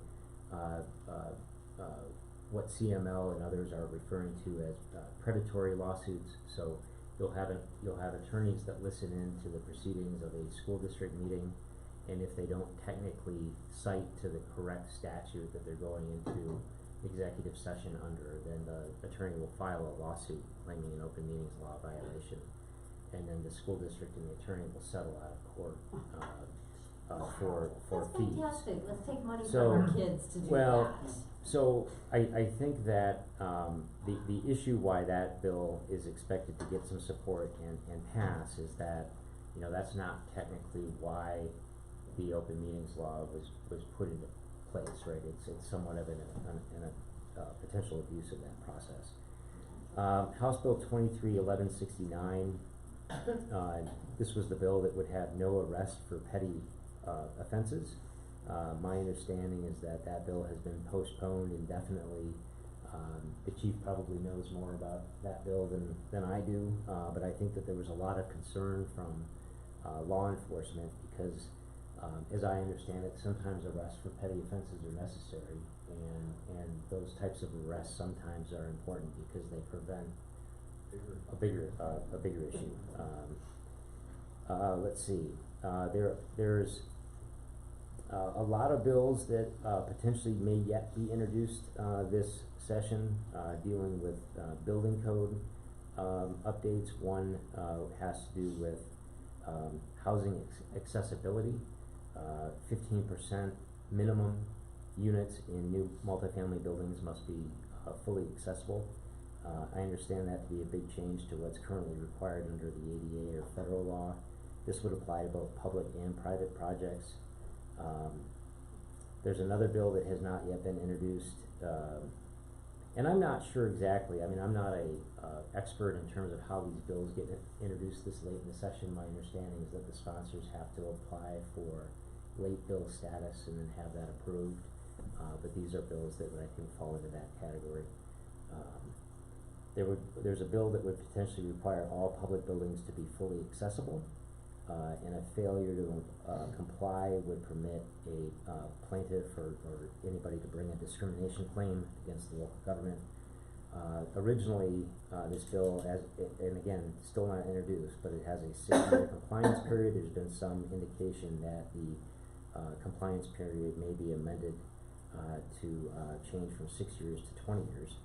what CML and others are referring to as predatory lawsuits. So you'll have attorneys that listen in to the proceedings of a school district meeting, and if they don't technically cite to the correct statute that they're going into executive session under, then the attorney will file a lawsuit claiming an open meetings law violation, and then the school district and the attorney will settle out of court for fees. That's fantastic. Let's take money So, from our kids to do well, that. so I think that the issue why that bill is expected to get some support and pass is that, you know, that's not technically why the open meetings law was put into place, right? It's somewhat of a potential abuse of that process. House Bill 23-1169, this was the bill that would have no arrest for petty offenses. My understanding is that that bill has been postponed indefinitely. The chief probably knows more about that bill than I do, but I think that there was a lot of concern from law enforcement because, as I understand it, sometimes arrests for petty offenses are necessary, and those types of arrests sometimes are important because they prevent a bigger issue. Let's see. There's a lot of bills that potentially may yet be introduced this session, dealing with building code updates. One has to do with housing accessibility. 15% minimum units in new multifamily buildings must be fully accessible. I understand that to be a big change to what's currently required under the ADA or federal law. This would apply to both public and private projects. There's another bill that has not yet been introduced, and I'm not sure exactly. I mean, I'm not a expert in terms of how these bills get introduced this late in the session. My understanding is that the sponsors have to apply for late bill status and then have that approved, but these are bills that I think fall into that category. there's a bill that would potentially require all public buildings to be fully accessible, and a failure to comply would permit a plaintiff or anybody to bring a discrimination claim against the local government. Originally, this bill has, and again, still not introduced, but it has a 6-year compliance period. There's been some indication that the compliance period may be amended to change from 6 years to 20 years.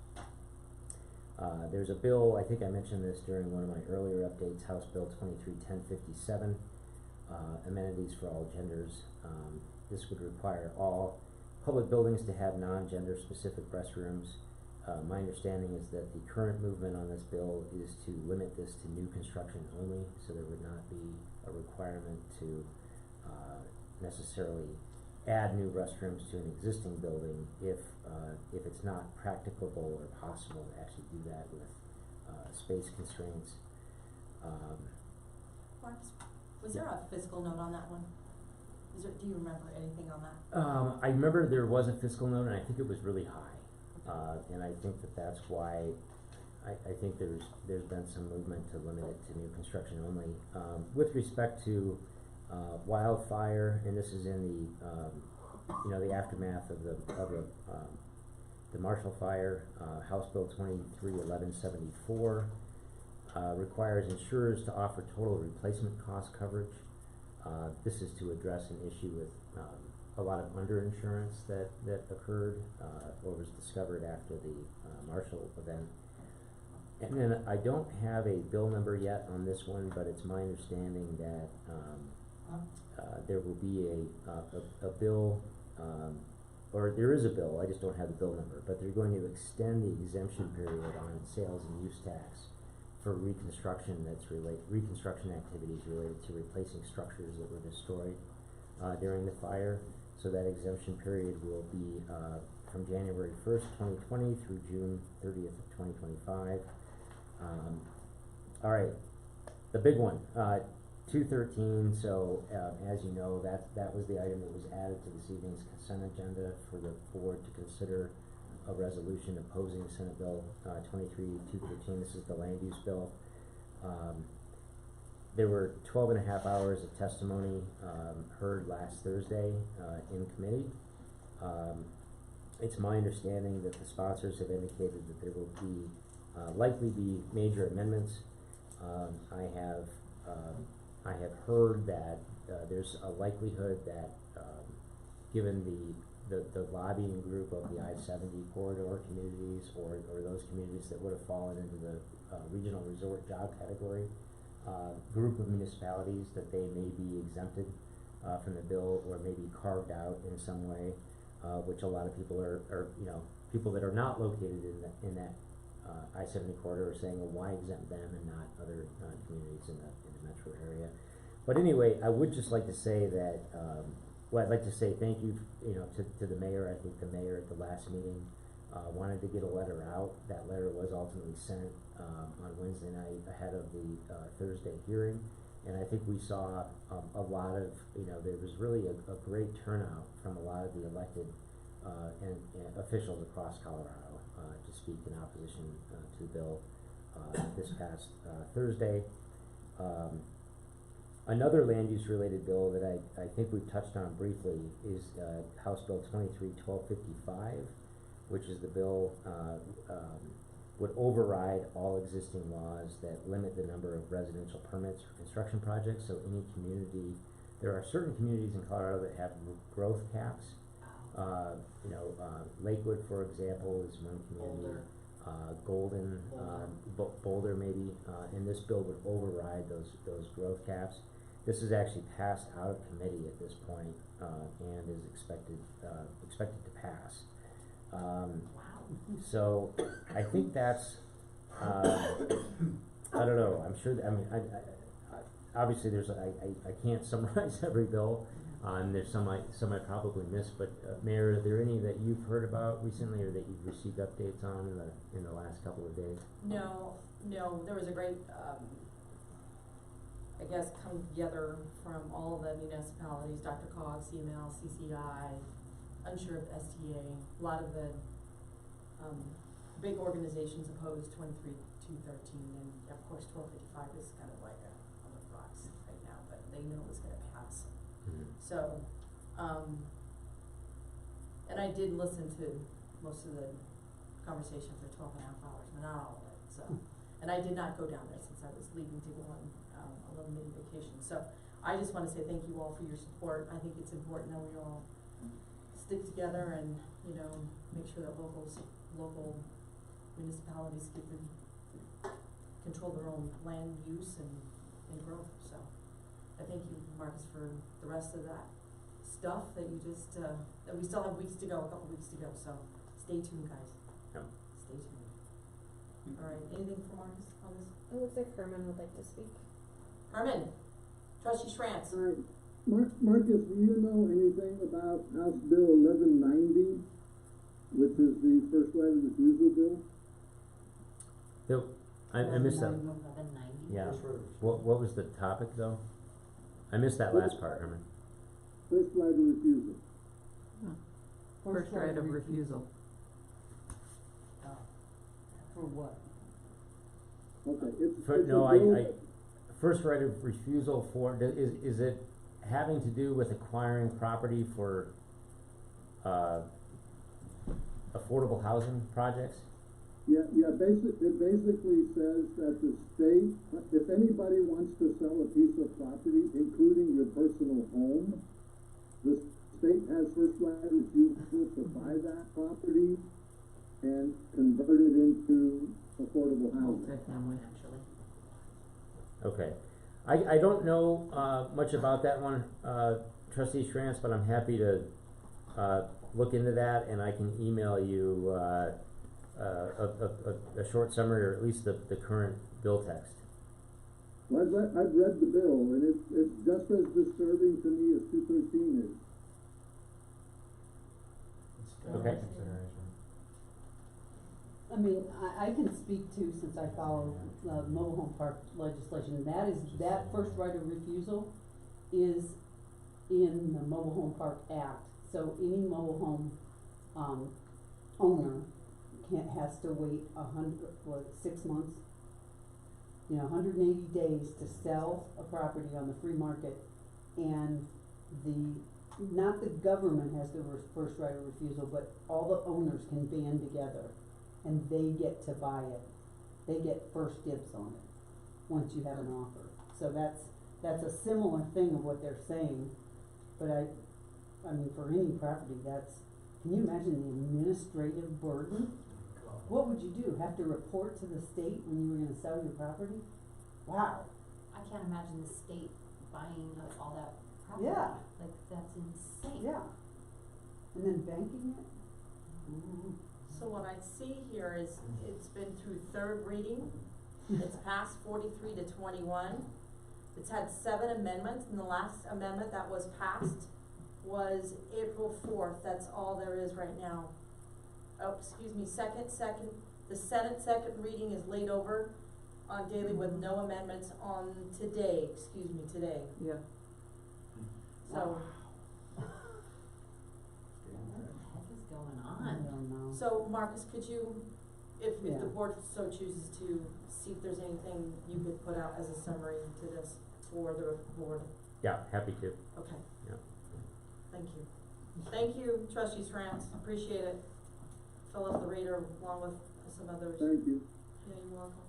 There's a bill, I think I mentioned this during one of my earlier updates, House Bill 231057, amenities for all genders. This would require all public buildings to have non-gender specific restrooms. My understanding is that the current movement on this bill is to limit this to new construction only, so there would not be a requirement to necessarily add new restrooms to an existing building if it's not practicable or possible to actually do that with space constraints. Marcus, was there a fiscal note on that one? Do you remember anything on that? I remember there was a fiscal note, and I think it was really high. And I think that's why I think there's been some movement to limit it to new construction only. With respect to wildfire, and this is in the aftermath of the Marshall Fire, House Bill 231174 requires insurers to offer total replacement cost coverage. This is to address an issue with a lot of underinsurance that occurred or was discovered after the Marshall event. And then I don't have a bill number yet on this one, but it's my understanding that there will be a bill, or there is a bill, I just don't have the bill number, but they're going to extend the exemption period on sales and use tax for reconstruction reconstruction activities related to replacing structures that were destroyed during the fire. So that exemption period will be from January 1st, 2020 through June 30th of 2025. All right, the big one, 213. So as you know, that was the item that was added to this evening's consent agenda for the board to consider a resolution opposing Senate Bill 23-213. This is the land use bill. There were 12.5 hours of testimony heard last Thursday in committee. It's my understanding that the sponsors have indicated that there will be likely be major amendments. I have heard that there's a likelihood that given the lobbying group of the I-70 corridor communities or those communities that would have fallen into the regional resort job category, group of municipalities, that they may be exempted from the bill or maybe carved out in some way, which a lot of people are people that are not located in that I-70 corridor are saying, well, why exempt them and not other communities in the metro area? But anyway, I would just like to say that, I'd like to say thank you, to the mayor. I think the mayor at the last meeting wanted to get a letter out. That letter was ultimately sent on Wednesday night ahead of the Thursday hearing, and I think we saw a lot of, there was really a great turnout from a lot of the elected and officials across Colorado to speak in opposition to the bill this past Thursday. Another land use related bill that I think we've touched on briefly is House Bill 23-1255, which is the bill would override all existing laws that limit the number of residential permits for construction projects. So any community, there are certain communities in Colorado that have growth caps. Lakewood, for example, is one community. Golden, Boulder maybe, and this bill would override those growth caps. This is actually passed out of committee at this point, and is expected to pass. So I think that's, I don't know, I'm sure, I obviously there's, I can't summarize every bill, and there's some I probably missed, but Mayor, are there any that you've heard about recently or that you've received updates on in the last couple of days? No, there was a great, I guess, come together from all the municipalities, Dr. Cog, CML, CCI, unsure of STA, a lot of the big organizations opposed 23-213, and of course 1255 is kind of like on the rocks right now, but they know it's gonna pass. So, and I did listen to most of the conversation for 12 and a half hours, but not all of it, so. And I did not go down there since I was leaving to go on, a little mini vacation, so I just wanna say thank you all for your support. I think it's important that we all stick together and, you know, make sure that local municipalities control their own land use and growth, so. I thank you, Marcus, for the rest of that stuff that you just, that we still have weeks to go, a couple weeks to go, so stay tuned, guys. Yep. Stay tuned. All right, anything for Marcus on this? It looks like Herman would like to speak. Herman, trustee Schranz. Marcus, do you know anything about House Bill 1190, which is the first right of refusal bill? I missed that. 1190. Yeah. First right of refusal. What was the topic though? I missed that last part, Herman. First right of refusal. First right of refusal. For what? Okay, it's For, it's no, a bill. first right of refusal for, is it having to do with acquiring property for, affordable housing projects? Yeah, it basically says that the state, if anybody wants to sell a piece of property, including your personal home, the state has first right of refusal to buy that property and convert it into affordable housing. Multifamily. Actually. Okay. I don't know, much about that one, trustee Schranz, but I'm happy to, look into that, and I can email you, a short summary, or at least the current bill text. Well, I've read the bill, and it's just as disturbing to me as 213 is. Okay. I mean, I can speak to, since I follow, mobile home park legislation, that first right of refusal is in the Mobile Home Park Act. So any mobile home, owner has to wait 6 months, 180 days to sell a property on the free market, and not the government has the first right of refusal, but all the owners can band together, and they get to buy it. They get first dibs on it, once you have an offer. So that's a similar thing of what they're saying, but I mean, for any property, can you imagine the administrative burden? What would you do, have to report to the state when you were gonna sell your property? Wow. I can't imagine the state buying up all that property. Yeah. Like, that's insane. Yeah. And then banking it? Mm-hmm. So what I see here is it's been through third reading. It's passed 43-21. It's had 7 amendments, and the last amendment that was passed was April 4th. That's all there is right now. Oh, excuse me, the Senate second reading is laid over on daily with no amendments on today, today. Yeah. So, What the heck is going I on? don't know. so Marcus, could you, if Yeah. the board so chooses to, see if there's anything you could put out as a summary to this for the board? Yeah, happy to. Okay. Yeah. Thank you. Thank you, trustee Schranz, appreciate it. Fill up the radar along with some others. Thank you. Yeah, you're welcome.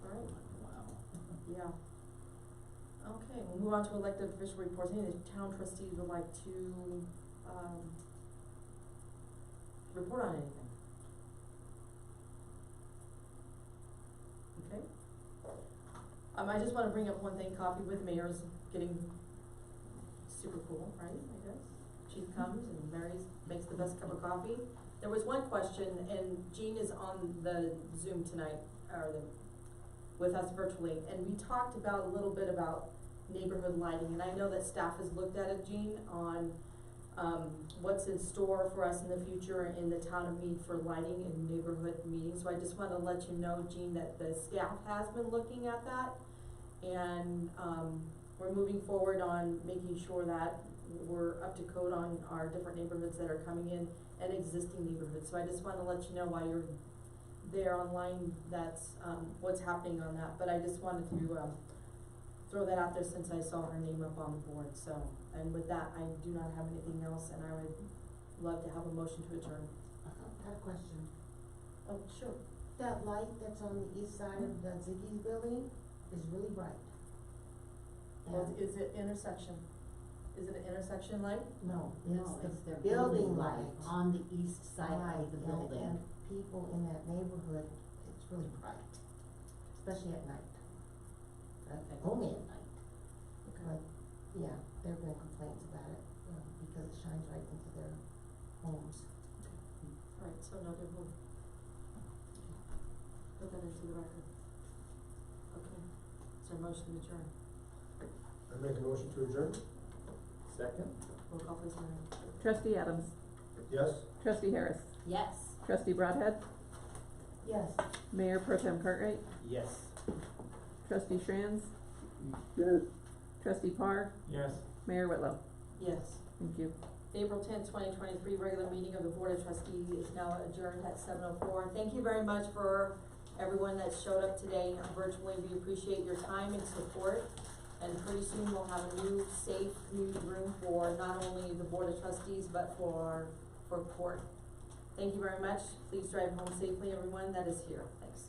All right. Wow. Yeah. Okay, we'll move on to elected official reports. Any of the town trustees would like to, report on anything? Okay. I just wanna bring up one thing, coffee with the mayor is getting super cool, right, I guess? Chief comes and makes the best cup of coffee. There was one question, and Jean is on the Zoom tonight, with us virtually, and we talked about a little bit about neighborhood lighting, and I know that staff has looked at it, Jean, on what's in store for us in the future in the town of Mead for lighting and neighborhood meetings. So I just wanna let you know, Jean, that the staff has been looking at that, and we're moving forward on making sure that we're up to code on our different neighborhoods that are coming in and existing neighborhoods. So I just wanna let you know while you're there online, that's, what's happening on that, but I just wanted to, throw that out there since I saw her name up on the board, so, and with that, I do not have anything else, and I would love to have a motion to adjourn. Got a question. Oh, sure. That light that's on the east side of the Ziggy's building is really bright. Well, And- is it intersection? Is it an intersection light? No, No, it's it's their the building light. on the east side Right, of the building. And people in that neighborhood, it's really bright, especially at night. Only at night. But, yeah, there have been complaints about it, because it shines right into their homes. Alright, so noted, we'll put that into the record. Okay, is there a motion to adjourn? I make a motion to adjourn? Second? Roll call please, Mary. Trustee Adams, Yes? trustee Harris, Yes. trustee Broadhead, Yes. Mayor Pro Tem Cartwright, Yes. trustee Strands, Yes. trustee Parr, Yes. Mayor Whitlow. Yes. Thank you. April 2023 regular meeting of the Board of Trustees is now adjourned at 7:04. Thank you very much for everyone that showed up today virtually. We appreciate your time and support. And pretty soon we'll have a new safe community room for not only the Board of Trustees, but for court. Thank you very much. Please drive home safely, everyone that is here. Thanks.